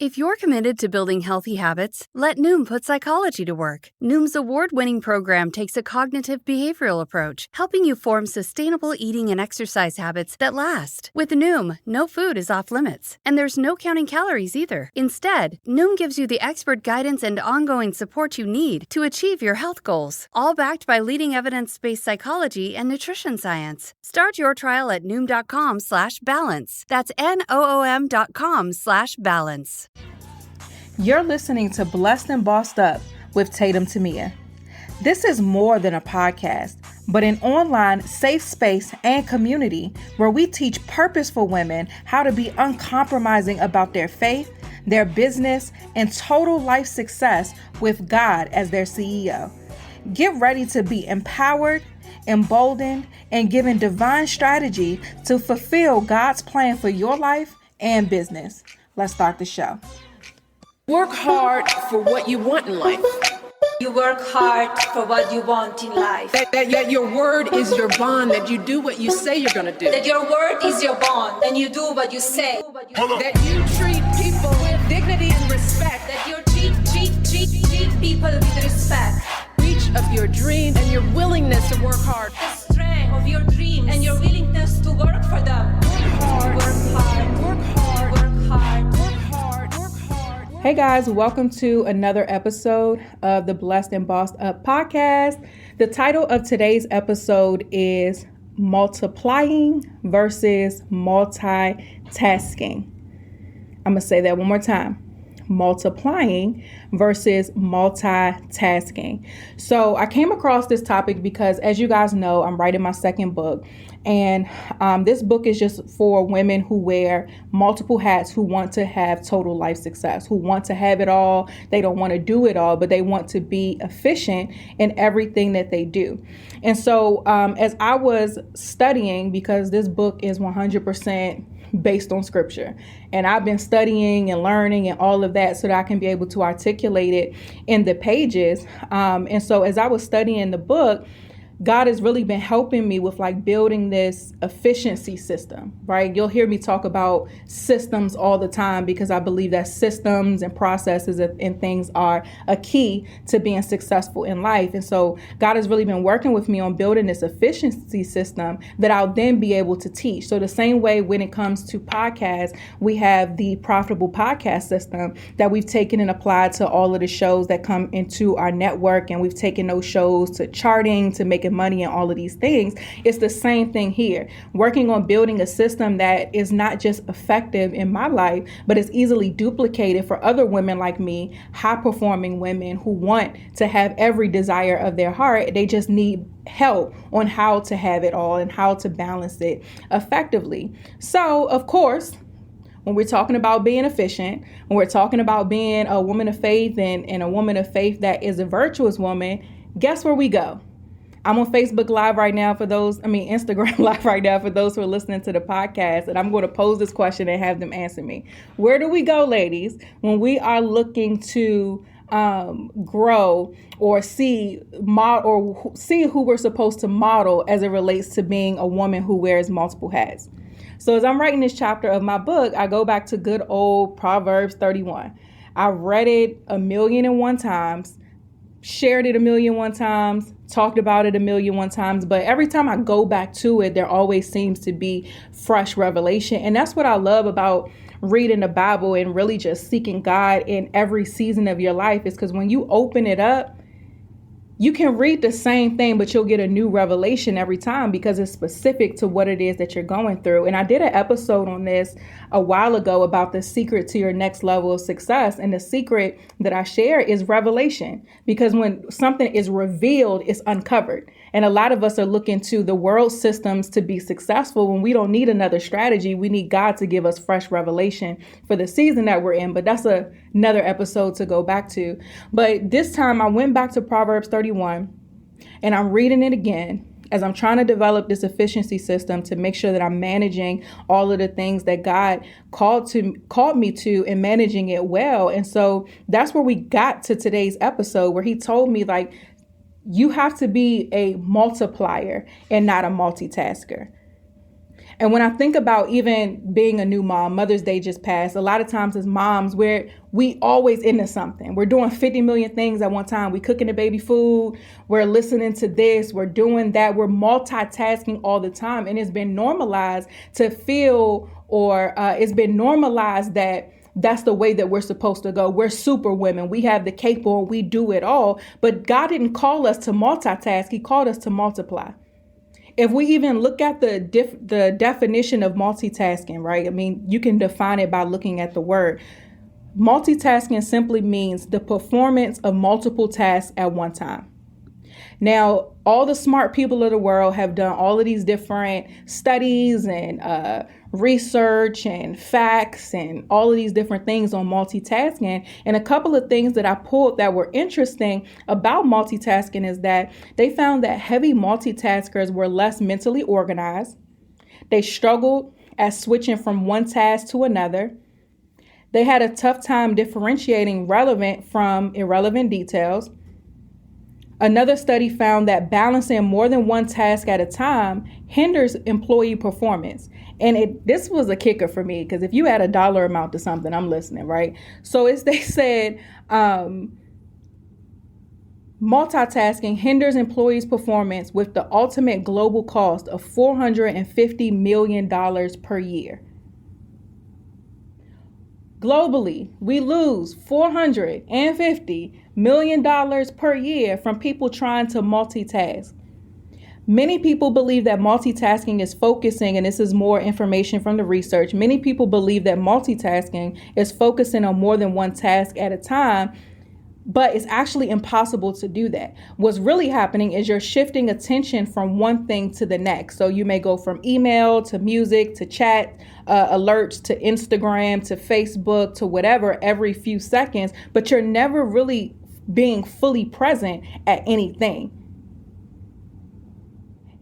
If you're committed to building healthy habits, let Noom put psychology to work. Noom's award-winning program takes a cognitive behavioral approach, helping you form sustainable eating and exercise habits that last. With Noom, no food is off limits, and there's no counting calories either. Instead, Noom gives you the expert guidance and ongoing support you need to achieve your health goals, all backed by leading evidence-based psychology and nutrition science. Start your trial at Noom.com/balance. That's NOOM.com/balance. You're listening to Blessed and Bossed Up with Tatum Tamia. This is more than a podcast, but an online safe space and community where we teach purposeful women how to be uncompromising about their faith, their business, and total life success with God as their CEO. Get ready to be empowered, emboldened, and given divine strategy to fulfill God's plan for your life and business. Let's start the show. Work hard for what you want in life. You work hard for what you want in life. That your word is your bond, that you do what you say you're going to do. That your word is your bond, and you do what you say. That you treat people with dignity and respect. That you treat people with respect. Reach of your dream and your willingness to work hard. The strength of your dreams and your willingness to work for them. Work hard. Work hard. Work hard. Work hard. Work hard. Work hard. Hey guys, welcome to another episode of the Blessed and Bossed Up podcast. The title of today's episode is Multiplying versus Multitasking. I'm going to say that one more time. Multiplying versus multitasking. So I came across this topic because, as you guys know, I'm writing my second book. And this book is just for women who wear multiple hats, who want to have total life success, who want to have it all. They don't want to do it all, but they want to be efficient in everything that they do. And so as I was studying, because this book is 100% based on scripture, and I've been studying and learning and all of that so that I can be able to articulate it in the pages. And so as I was studying the book, God has really been helping me with building this efficiency system, right? You'll hear me talk about systems all the time because I believe that systems and processes and things are a key to being successful in life. And so God has really been working with me on building this efficiency system that I'll then be able to teach. So the same way when it comes to podcasts, we have the profitable podcast system that we've taken and applied to all of the shows that come into our network. And we've taken those shows to charting, to making money and all of these things. It's the same thing here. Working on building a system that is not just effective in my life, but is easily duplicated for other women like me, high performing women who want to have every desire of their heart. They just need help on how to have it all and how to balance it effectively. So, of course, when we're talking about being efficient, when we're talking about being a woman of faith and a woman of faith that is a virtuous woman, guess where we go? I'm on Facebook Live right now Instagram Live right now for those who are listening to the podcast. And I'm going to pose this question and have them answer me. Where do we go, ladies, when we are looking to grow or see who we're supposed to model as it relates to being a woman who wears multiple hats? So as I'm writing this chapter of my book, I go back to good old Proverbs 31. I've read it 1,000,001 times, shared it 1,000,001 times, talked about it 1,000,001 times, but every time I go back to it, there always seems to be fresh revelation. And that's what I love about reading the Bible and really just seeking God in every season of your life, is because when you open it up, you can read the same thing, but you'll get a new revelation every time because it's specific to what it is that you're going through. And I did an episode on this a while ago about the secret to your next level of success. And the secret that I share is revelation, because when something is revealed, it's uncovered. And a lot of us are looking to the world systems to be successful when we don't need another strategy. We need God to give us fresh revelation for the season that we're in. But that's another episode to go back to. But this time I went back to Proverbs 31 and I'm reading it again as I'm trying to develop this efficiency system to make sure that I'm managing all of the things that God called me to and managing it well. And so that's where we got to today's episode, where he told me, you have to be a multiplier and not a multitasker. And when I think about even being a new mom, Mother's Day just passed. A lot of times as moms, we always into something. We're doing 50 million things at one time. We cooking the baby food. We're listening to this. We're doing that. We're multitasking all the time. And it's been normalized to feel, or it's been normalized that that's the way that we're supposed to go. We're super women. We have the cape on. We do it all. But God didn't call us to multitask. He called us to multiply. If we even look at the definition of multitasking, right? I mean, you can define it by looking at the word. Multitasking simply means the performance of multiple tasks at one time. Now, all the smart people of the world have done all of these different studies and research and facts and all of these different things on multitasking. And a couple of things that I pulled that were interesting about multitasking is that they found that heavy multitaskers were less mentally organized. They struggled at switching from one task to another. They had a tough time differentiating relevant from irrelevant details. Another study found that balancing more than one task at a time hinders employee performance. And this was a kicker for me, because if you add a dollar amount to something, I'm listening, right? So they said multitasking hinders employees' performance with the ultimate global cost of $450 million per year. Globally, we lose $450 million per year from people trying to multitask. Many people believe that multitasking is focusing, and this is more information from the research. Many people believe that multitasking is focusing on more than one task at a time, but it's actually impossible to do that. What's really happening is you're shifting attention from one thing to the next. So you may go from email to music to chat, alerts to Instagram to Facebook to whatever every few seconds, but you're never really being fully present at anything.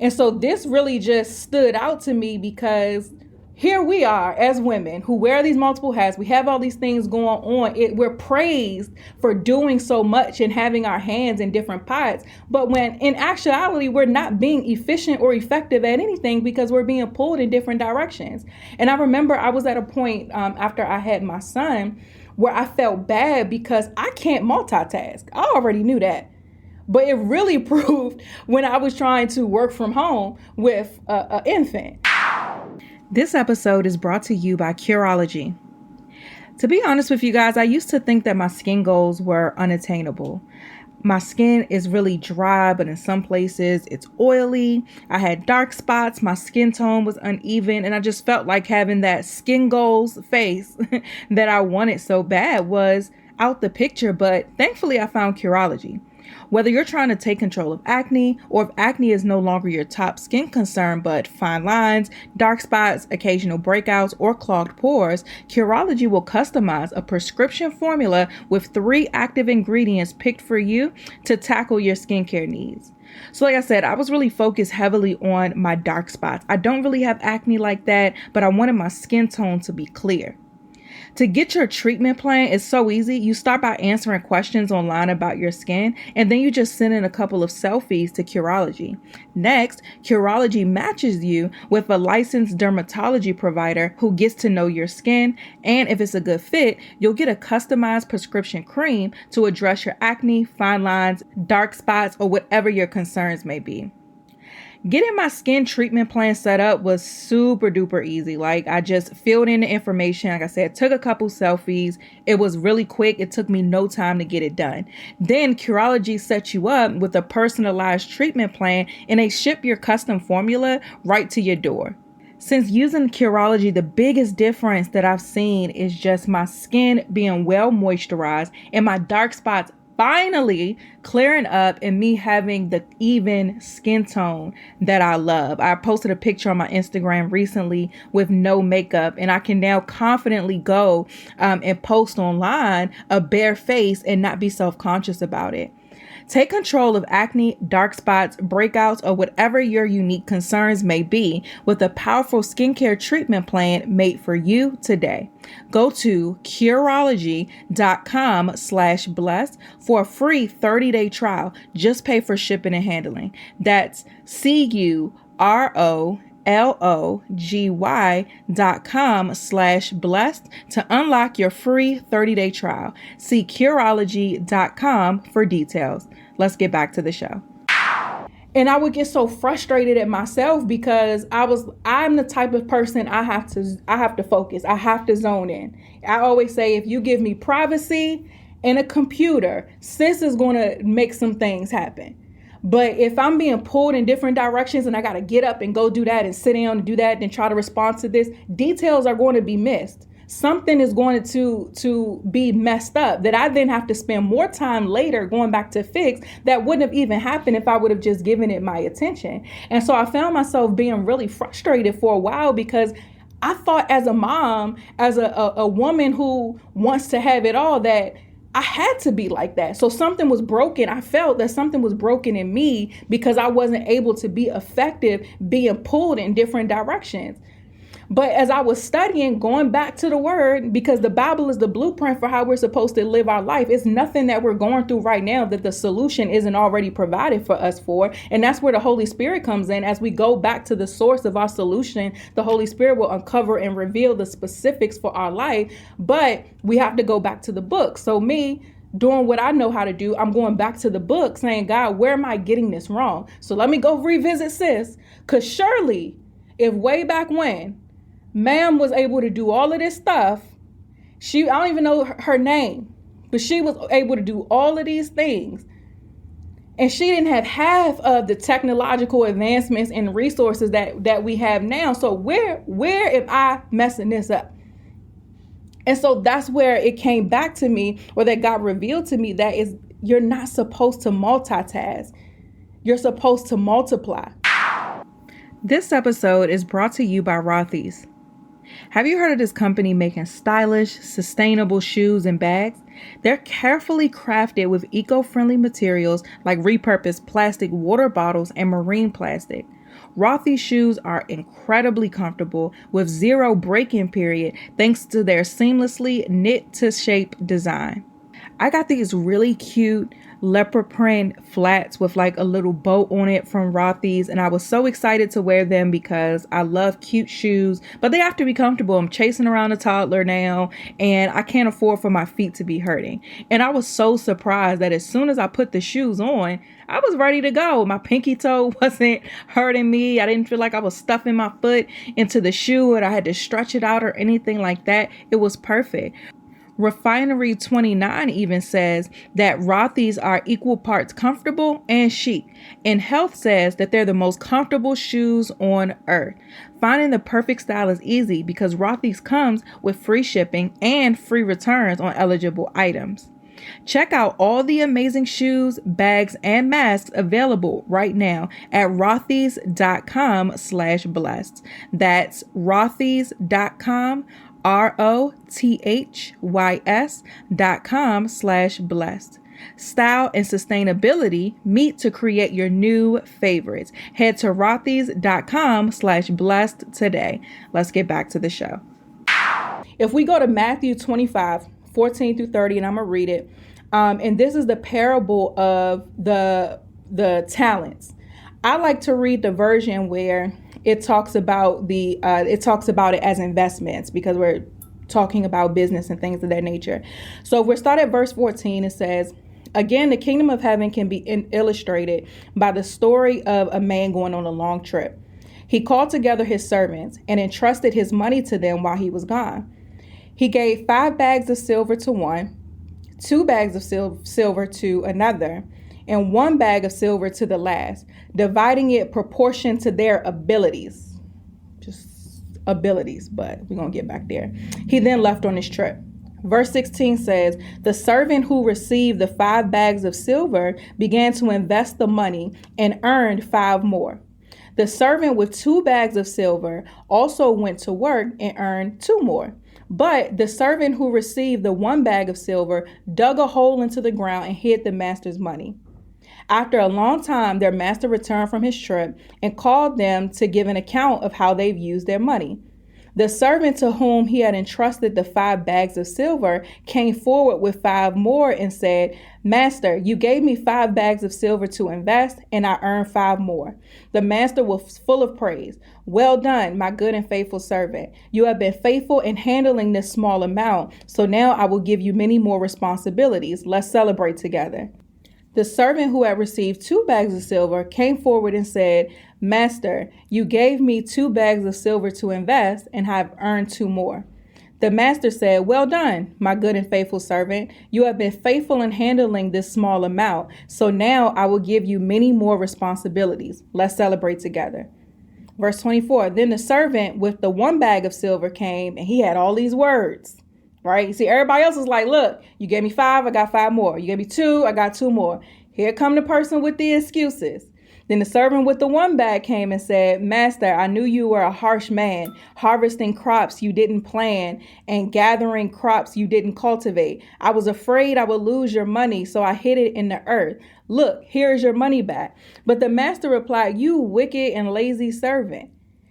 And so this really just stood out to me, because here we are as women who wear these multiple hats. We have all these things going on. We're praised for doing so much and having our hands in different pots. But when in actuality, we're not being efficient or effective at anything, because we're being pulled in different directions. And I remember I was at a point after I had my son where I felt bad because I can't multitask. I already knew that. But it really proved when I was trying to work from home with an infant. This episode is brought to you by Curology. To be honest with you guys, I used to think that my skin goals were unattainable. My skin is really dry, but in some places it's oily. I had dark spots. My skin tone was uneven, and I just felt like having that skin goals face that I wanted so bad was out the picture. But thankfully, I found Curology. Whether you're trying to take control of acne, or if acne is no longer your top skin concern, but fine lines, dark spots, occasional breakouts, or clogged pores, Curology will customize a prescription formula with 3 active ingredients picked for you to tackle your skincare needs. So like I said, I was really focused heavily on my dark spots. I don't really have acne like that, but I wanted my skin tone to be clear. To get your treatment plan is so easy. You start by answering questions online about your skin, and then you just send in a couple of selfies to Curology. Next, Curology matches you with a licensed dermatology provider who gets to know your skin, and if it's a good fit, you'll get a customized prescription cream to address your acne, fine lines, dark spots, or whatever your concerns may be. Getting my skin treatment plan set up was super duper easy. Like, I just filled in the information. Like I said, took a couple selfies. It was really quick. It took me no time to get it done. Then Curology sets you up with a personalized treatment plan, and they ship your custom formula right to your door. Since using Curology, the biggest difference that I've seen is just my skin being well moisturized and my dark spots finally clearing up, and me having the even skin tone that I love. I posted a picture on my Instagram recently with no makeup, and I can now confidently go and post online a bare face and not be self-conscious about it. Take control of acne, dark spots, breakouts, or whatever your unique concerns may be with a powerful skincare treatment plan made for you today. Go to Curology.com/blessed for a free 30-day trial. Just pay for shipping and handling. That's Curology.com/blessed logy.com/blessed to unlock your free 30-day trial. See Curology.com for details. Let's get back to the show. And I would get so frustrated at myself because I'm the type of person I have to focus. I have to zone in. I always say, if you give me privacy and a computer, sis is going to make some things happen. But if I'm being pulled in different directions and I got to get up and go do that and sit down and do that and try to respond to this, details are going to be missed. Something is going to be messed up that I then have to spend more time later going back to fix that wouldn't have even happened if I would have just given it my attention. And so I found myself being really frustrated for a while because I thought as a mom, as a woman who wants to have it all, that I had to be like that. So something was broken. I felt that something was broken in me because I wasn't able to be effective being pulled in different directions. But as I was studying, going back to the word, because the Bible is the blueprint for how we're supposed to live our life. It's nothing that we're going through right now that the solution isn't already provided for us for. And that's where the Holy Spirit comes in. As we go back to the source of our solution, the Holy Spirit will uncover and reveal the specifics for our life. But we have to go back to the book. So me doing what I know how to do, I'm going back to the book saying, God, where am I getting this wrong? So let me go revisit sis. Because surely, if way back when, ma'am was able to do all of this stuff. I don't even know her name, but she was able to do all of these things. And she didn't have half of the technological advancements and resources that we have now. So where am I messing this up? And so that's where it came back to me, or that God revealed to me, that is, you're not supposed to multitask. You're supposed to multiply. This episode is brought to you by Rothy's. Have you heard of this company making stylish, sustainable shoes and bags? They're carefully crafted with eco-friendly materials like repurposed plastic water bottles and marine plastic. Rothy's shoes are incredibly comfortable with zero break-in period thanks to their seamlessly knit-to-shape design. I got these really cute leopard print flats with like a little bow on it from Rothy's, and I was so excited to wear them because I love cute shoes, but they have to be comfortable. I'm chasing around a toddler now and I can't afford for my feet to be hurting. And I was so surprised that as soon as I put the shoes on, I was ready to go. My pinky toe wasn't hurting me. I didn't feel like I was stuffing my foot into the shoe and I had to stretch it out or anything like that. It was perfect. Refinery 29 even says that Rothy's are equal parts comfortable and chic, and Health says that they're the most comfortable shoes on earth. Finding the perfect style is easy because Rothy's comes with free shipping and free returns on eligible items. Check out all the amazing shoes, bags, and masks available right now at rothys.com/blessed. That's rothys.com, rothys.com/blessed. Style and sustainability meet to create your new favorites. Head to rothys.com/blessed today. Let's get back to the show. If we go to Matthew 25:14-30, and I'm going to read it. And this is the parable of the talents. I like to read the version where it talks about it as investments, because we're talking about business and things of that nature. So if we start at verse 14, it says, "Again, the kingdom of heaven can be illustrated by the story of a man going on a long trip. He called together his servants and entrusted his money to them while he was gone. He gave 5 bags of silver to one, 2 bags of silver to another, and 1 bag of silver to the last, dividing it proportion to their abilities." Just abilities, but we're going to get back there. He then left on his trip. Verse 16 says, "The servant who received the 5 bags of silver began to invest the money and earned 5 more. The servant with 2 bags of silver also went to work and earned 2 more. But the servant who received the 1 bag of silver dug a hole into the ground and hid the master's money. After a long time, their master returned from his trip and called them to give an account of how they've used their money. The servant to whom he had entrusted the 5 bags of silver came forward with 5 more and said, Master, you gave me 5 bags of silver to invest, and I earned 5 more. The master was full of praise. Well done, my good and faithful servant. You have been faithful in handling this small amount, so now I will give you many more responsibilities. Let's celebrate together. The servant who had received 2 bags of silver came forward and said, Master, you gave me 2 bags of silver to invest, and have earned 2 more. The master said, Well done, my good and faithful servant. You have been faithful in handling this small amount, so now I will give you many more responsibilities. Let's celebrate together. Verse 24, then the servant with the 1 bag of silver came, and he had all these words. Right? See, everybody else is like, look, you gave me 5, I got 5 more. You gave me 2, I got 2 more. Here come the person with the excuses. Then the servant with the 1 bag came and said, Master, I knew you were a harsh man, harvesting crops you didn't plant and gathering crops you didn't cultivate. I was afraid I would lose your money, so I hid it in the earth. Look, here is your money back. But the master replied, You wicked and lazy servant.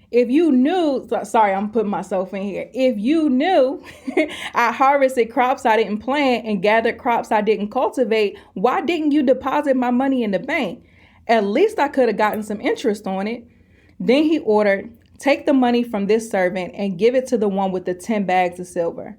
If you knew, sorry, I'm putting myself in here. If you knew I harvested crops I didn't plant and gathered crops I didn't cultivate, why didn't you deposit my money in the bank? At least I could have gotten some interest on it. Then he ordered, Take the money from this servant and give it to the one with the 10 bags of silver.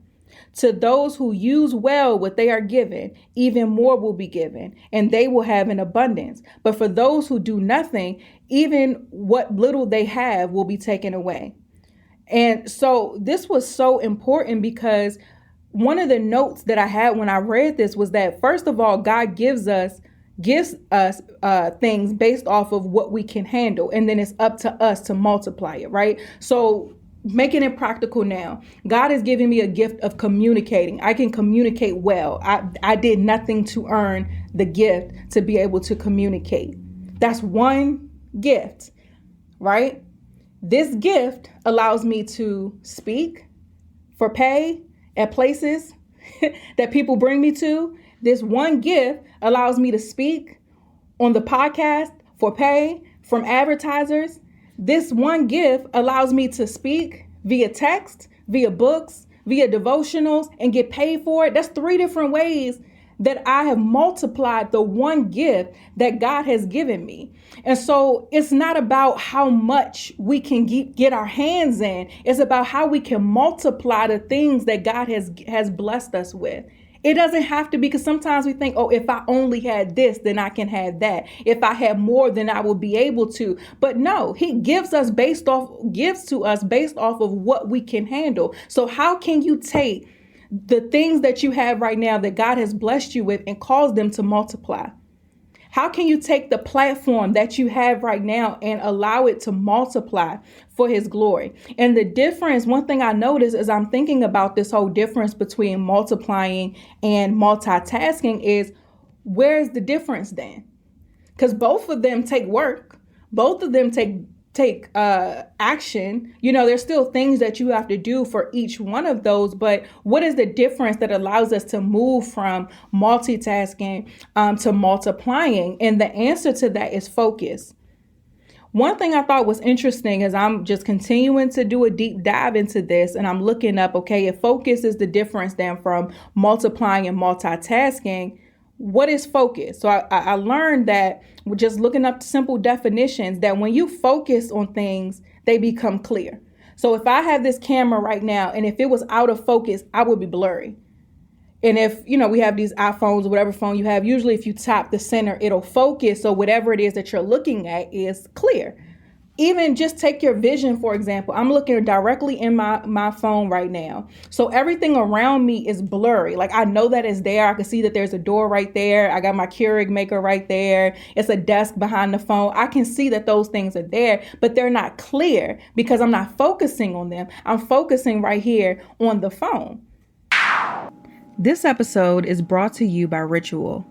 To those who use well what they are given, even more will be given, and they will have an abundance. But for those who do nothing, even what little they have will be taken away. And so this was so important because one of the notes that I had when I read this was that, first of all, God gives us things based off of what we can handle. And then it's up to us to multiply it, right? So making it practical now, God has given me a gift of communicating. I can communicate well. I did nothing to earn the gift to be able to communicate. That's one gift, right? This gift allows me to speak for pay at places that people bring me to. This one gift allows me to speak on the podcast for pay from advertisers. This one gift allows me to speak via text, via books, via devotionals, and get paid for it. That's 3 different ways that I have multiplied the one gift that God has given me. And so it's not about how much we can get our hands in. It's about how we can multiply the things that God has blessed us with. It doesn't have to be, because sometimes we think, oh, if I only had this, then I can have that. If I had more, then I will be able to. But no, he gives to us based off of what we can handle. So how can you take the things that you have right now that God has blessed you with and cause them to multiply? How can you take the platform that you have right now and allow it to multiply for his glory? And the difference, one thing I noticed as I'm thinking about this whole difference between multiplying and multitasking is, where's the difference then? Because both of them take work. Both of them take action. There's still things that you have to do for each one of those. But what is the difference that allows us to move from multitasking to multiplying? And the answer to that is focus. One thing I thought was interesting is I'm just continuing to do a deep dive into this, and I'm looking up, okay, if focus is the difference then from multiplying and multitasking, what is focus? So I learned that just looking up simple definitions, that when you focus on things, they become clear. So if I have this camera right now, and if it was out of focus, I would be blurry. And if, we have these iPhones or whatever phone you have, usually if you tap the center, it'll focus. So whatever it is that you're looking at is clear. Even just take your vision, for example. I'm looking directly in my phone right now. So everything around me is blurry. Like, I know that it's there. I can see that there's a door right there. I got my Keurig maker right there. It's a desk behind the phone. I can see that those things are there, but they're not clear because I'm not focusing on them. I'm focusing right here on the phone. This episode is brought to you by Ritual.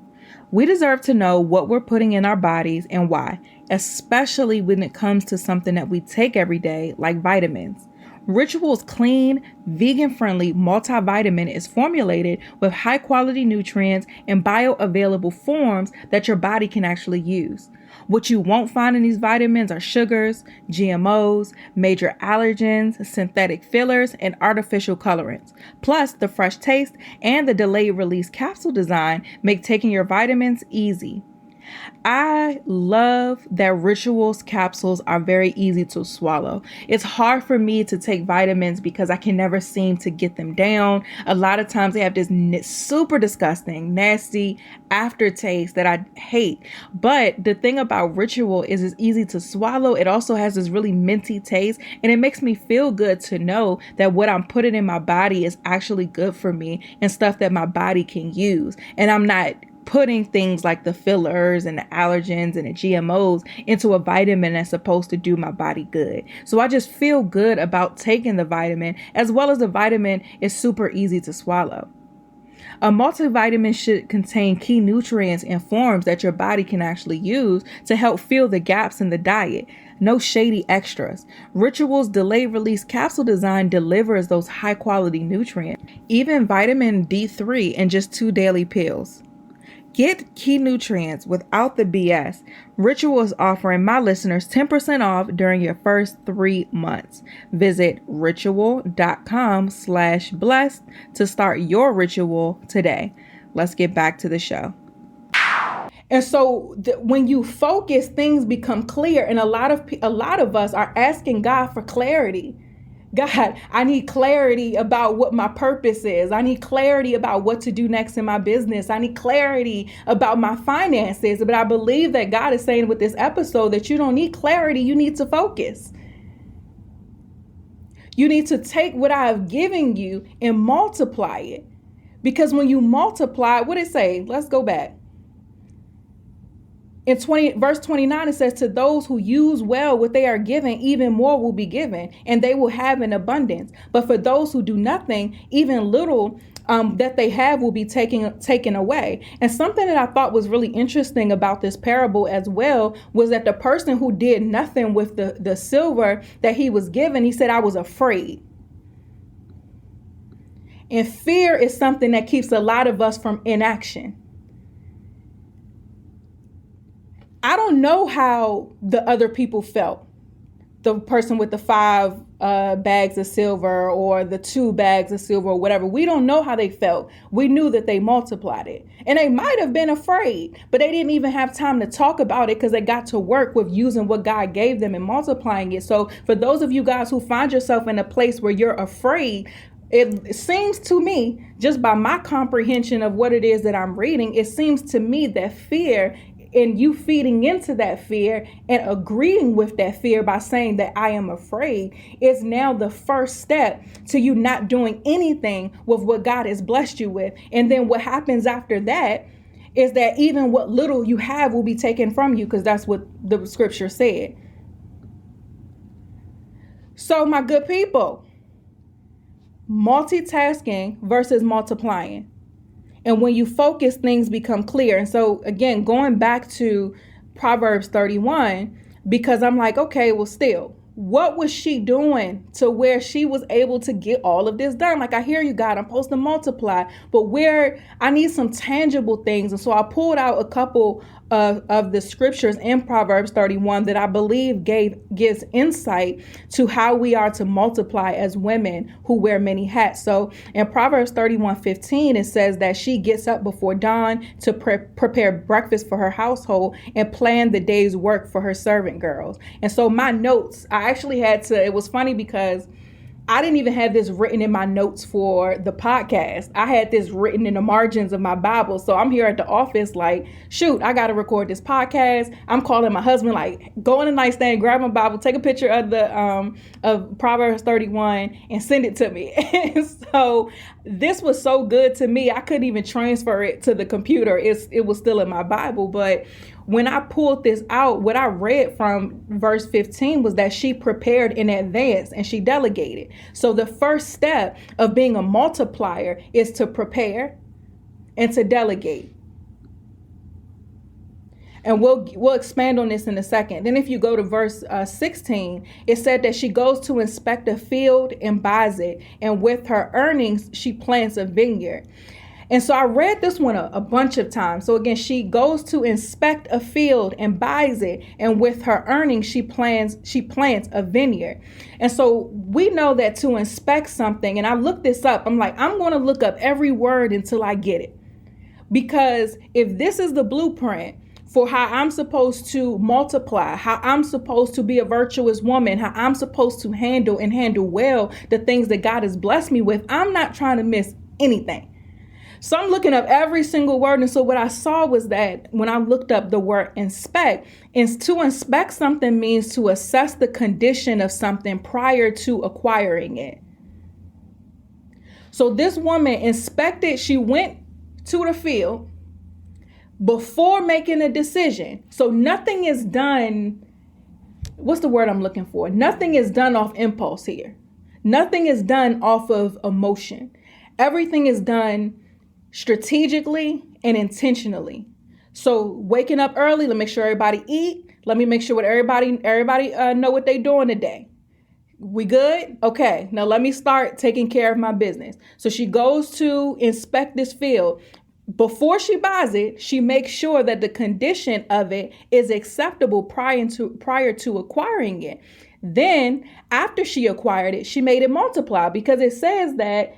We deserve to know what we're putting in our bodies and why, especially when it comes to something that we take every day, like vitamins. Ritual's clean, vegan-friendly multivitamin is formulated with high-quality nutrients and bioavailable forms that your body can actually use. What you won't find in these vitamins are sugars, GMOs, major allergens, synthetic fillers, and artificial colorants. Plus, the fresh taste and the delayed release capsule design make taking your vitamins easy. I love that Ritual's capsules are very easy to swallow. It's hard for me to take vitamins because I can never seem to get them down. A lot of times they have this super disgusting, nasty aftertaste that I hate. But the thing about Ritual is it's easy to swallow. It also has this really minty taste, and it makes me feel good to know that what I'm putting in my body is actually good for me and stuff that my body can use. And I'm not putting things like the fillers and the allergens and the GMOs into a vitamin that's supposed to do my body good. So I just feel good about taking the vitamin, as well as the vitamin is super easy to swallow. A multivitamin should contain key nutrients and forms that your body can actually use to help fill the gaps in the diet. No shady extras. Ritual's delayed release capsule design delivers those high quality nutrients, even vitamin D3 in just 2 daily pills. Get key nutrients without the BS. Ritual is offering my listeners 10% off during your first 3 months. Visit ritual.com/blessed to start your ritual today. Let's get back to the show. And so when you focus, things become clear. And a lot of us are asking God for clarity. God, I need clarity about what my purpose is. I need clarity about what to do next in my business. I need clarity about my finances. But I believe that God is saying with this episode that you don't need clarity. You need to focus. You need to take what I have given you and multiply it. Because when you multiply, what did it say? Let's go back. In verse 29, it says, to those who use well what they are given, even more will be given, and they will have an abundance. But for those who do nothing, even little that they have will be taken away. And something that I thought was really interesting about this parable as well was that the person who did nothing with the silver that he was given, he said, I was afraid. And fear is something that keeps a lot of us from inaction. I don't know how the other people felt. The person with the 5 bags of silver or the 2 bags of silver or whatever. We don't know how they felt. We knew that they multiplied it. And they might have been afraid, but they didn't even have time to talk about it because they got to work with using what God gave them and multiplying it. So for those of you guys who find yourself in a place where you're afraid, it seems to me, just by my comprehension of what it is that I'm reading, it seems to me that fear and you feeding into that fear and agreeing with that fear by saying that I am afraid is now the first step to you not doing anything with what God has blessed you with. And then what happens after that is that even what little you have will be taken from you, because that's what the scripture said. So my good people, multitasking versus multiplying. And when you focus, things become clear. And so, again, going back to Proverbs 31, because I'm like, okay, well, still, what was she doing to where she was able to get all of this done? Like, I hear you, God, I'm supposed to multiply, but where I need some tangible things. And so I pulled out a couple of the scriptures in Proverbs 31 that I believe gives insight to how we are to multiply as women who wear many hats. So in Proverbs 31:15, it says that she gets up before dawn to prepare breakfast for her household and plan the day's work for her servant girls. And so my notes, I actually had to, it was funny because I didn't even have this written in my notes for the podcast. I had this written in the margins of my Bible. So I'm here at the office like, shoot, I got to record this podcast. I'm calling my husband, like, go in the nightstand, grab my Bible, take a picture of the of Proverbs 31 and send it to me. And so this was so good to me. I couldn't even transfer it to the computer. It was still in my Bible. But when I pulled this out, what I read from verse 15 was that she prepared in advance and she delegated. So the first step of being a multiplier is to prepare and to delegate. And we'll expand on this in a second. Then if you go to verse 16, it said that she goes to inspect a field and buys it. And with her earnings, she plants a vineyard. And so I read this one a bunch of times. So again, she goes to inspect a field and buys it. And with her earnings, she plants a vineyard. And so we know that to inspect something, and I looked this up, I'm like, I'm going to look up every word until I get it. Because if this is the blueprint for how I'm supposed to multiply, how I'm supposed to be a virtuous woman, how I'm supposed to handle well the things that God has blessed me with, I'm not trying to miss anything. So I'm looking up every single word. And so what I saw was that when I looked up the word inspect, to inspect something means to assess the condition of something prior to acquiring it. So this woman inspected, she went to the field before making a decision. So nothing is done. What's the word I'm looking for? Nothing is done off impulse here. Nothing is done off of emotion. Everything is done strategically and intentionally. So waking up early, let me make sure everybody eat. Let me make sure what everybody know what they doing today. We good? Okay. Now let me start taking care of my business. So she goes to inspect this field. Before she buys it, she makes sure that the condition of it is acceptable prior to acquiring it. Then after she acquired it, she made it multiply, because it says that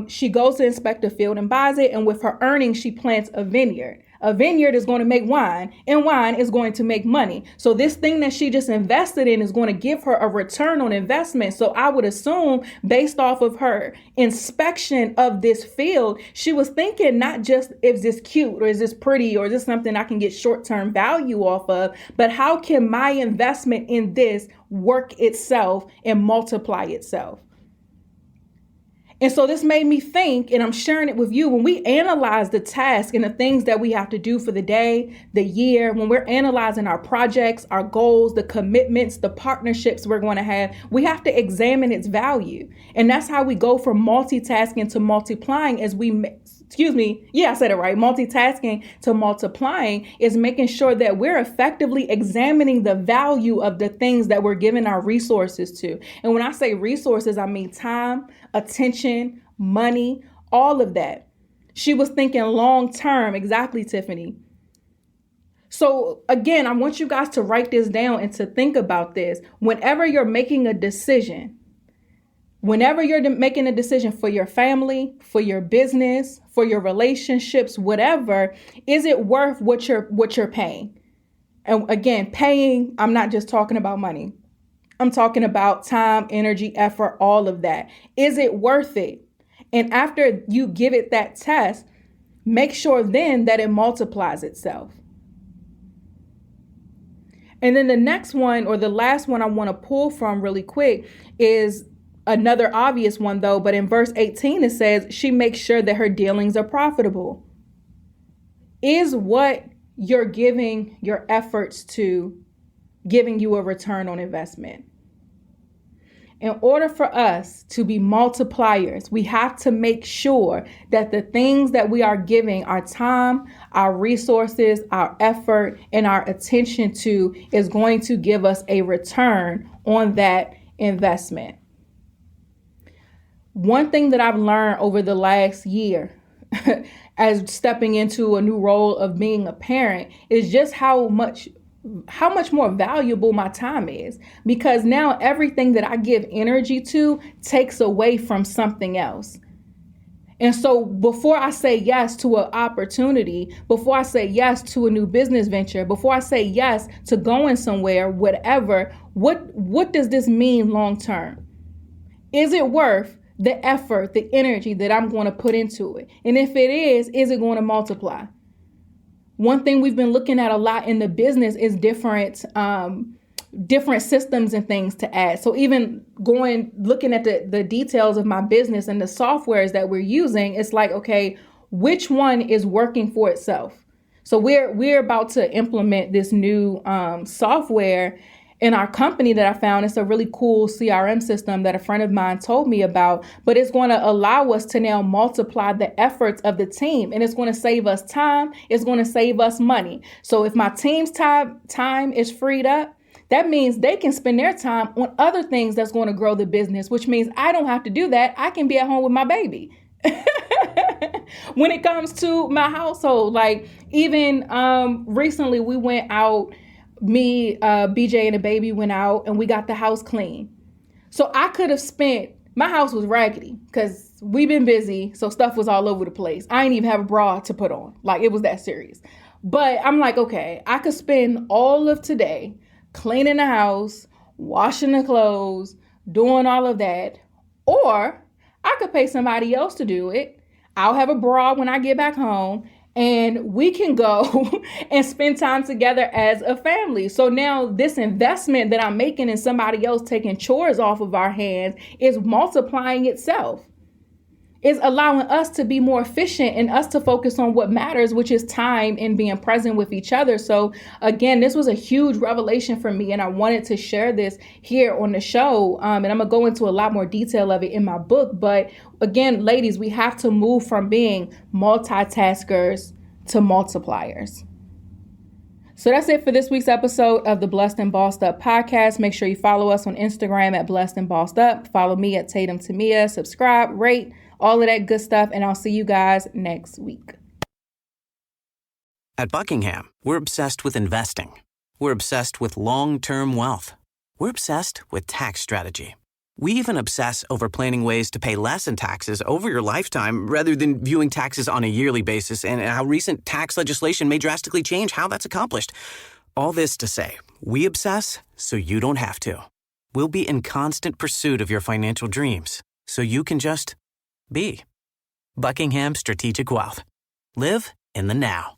she goes to inspect the field and buys it, and with her earnings, she plants a vineyard. A vineyard is going to make wine, and wine is going to make money. So this thing that she just invested in is going to give her a return on investment. So I would assume, based off of her inspection of this field, she was thinking not just, is this cute, or is this pretty, or is this something I can get short-term value off of, but how can my investment in this work itself and multiply itself? And so this made me think, and I'm sharing it with you, when we analyze the task and the things that we have to do for the day, the year, when we're analyzing our projects, our goals, the commitments, the partnerships we're going to have, we have to examine its value. And that's how we go from multitasking to multiplying I said it right. Multitasking to multiplying is making sure that we're effectively examining the value of the things that we're giving our resources to. And when I say resources, I mean time, attention, money, all of that. She was thinking long term. Exactly, Tiffany. So again, I want you guys to write this down and to think about this. Whenever you're making a decision for your family, for your business, for your relationships, whatever, is it worth what you're paying? And again, paying, I'm not just talking about money. I'm talking about time, energy, effort, all of that. Is it worth it? And after you give it that test, make sure then that it multiplies itself. And then the next one, or the last one I want to pull from really quick, is another obvious one though, but in verse 18, it says she makes sure that her dealings are profitable. Is what you're giving your efforts to giving you a return on investment? In order for us to be multipliers, we have to make sure that the things that we are giving our time, our resources, our effort, and our attention to is going to give us a return on that investment. One thing that I've learned over the last year as stepping into a new role of being a parent is just how much more valuable my time is, because now everything that I give energy to takes away from something else. And so before I say yes to an opportunity, before I say yes to a new business venture, before I say yes to going somewhere, whatever, what does this mean long term? Is it worth the effort, the energy that I'm going to put into it? And if it is it going to multiply? One thing we've been looking at a lot in the business is different systems and things to add. So even looking at the details of my business and the softwares that we're using, it's like, okay, which one is working for itself? So we're about to implement this new software in our company that I found. It's a really cool CRM system that a friend of mine told me about, but it's going to allow us to now multiply the efforts of the team, and it's going to save us time. It's going to save us money. So if my team's time is freed up, that means they can spend their time on other things that's going to grow the business, which means I don't have to do that. I can be at home with my baby. when it comes to my household. Like even recently we went out, me, BJ and the baby went out and we got the house clean. So I could have spent, my house was raggedy because we've been busy. So stuff was all over the place. I didn't even have a bra to put on. Like it was that serious. But I'm like, okay, I could spend all of today cleaning the house, washing the clothes, doing all of that. Or I could pay somebody else to do it. I'll have a bra when I get back home and we can go and spend time together as a family. So now this investment that I'm making in somebody else taking chores off of our hands is multiplying itself. It's allowing us to be more efficient and us to focus on what matters, which is time and being present with each other. So again, this was a huge revelation for me and I wanted to share this here on the show. And I'm gonna go into a lot more detail of it in my book. But again, ladies, we have to move from being multitaskers to multipliers. So that's it for this week's episode of the Blessed and Bossed Up podcast. Make sure you follow us on Instagram at Blessed and Bossed Up. Follow me at Tatum Tamia. Subscribe, rate, all of that good stuff. And I'll see you guys next week. At Buckingham, we're obsessed with investing. We're obsessed with long-term wealth. We're obsessed with tax strategy. We even obsess over planning ways to pay less in taxes over your lifetime rather than viewing taxes on a yearly basis and how recent tax legislation may drastically change how that's accomplished. All this to say, we obsess so you don't have to. We'll be in constant pursuit of your financial dreams so you can just be. Buckingham Strategic Wealth. Live in the now.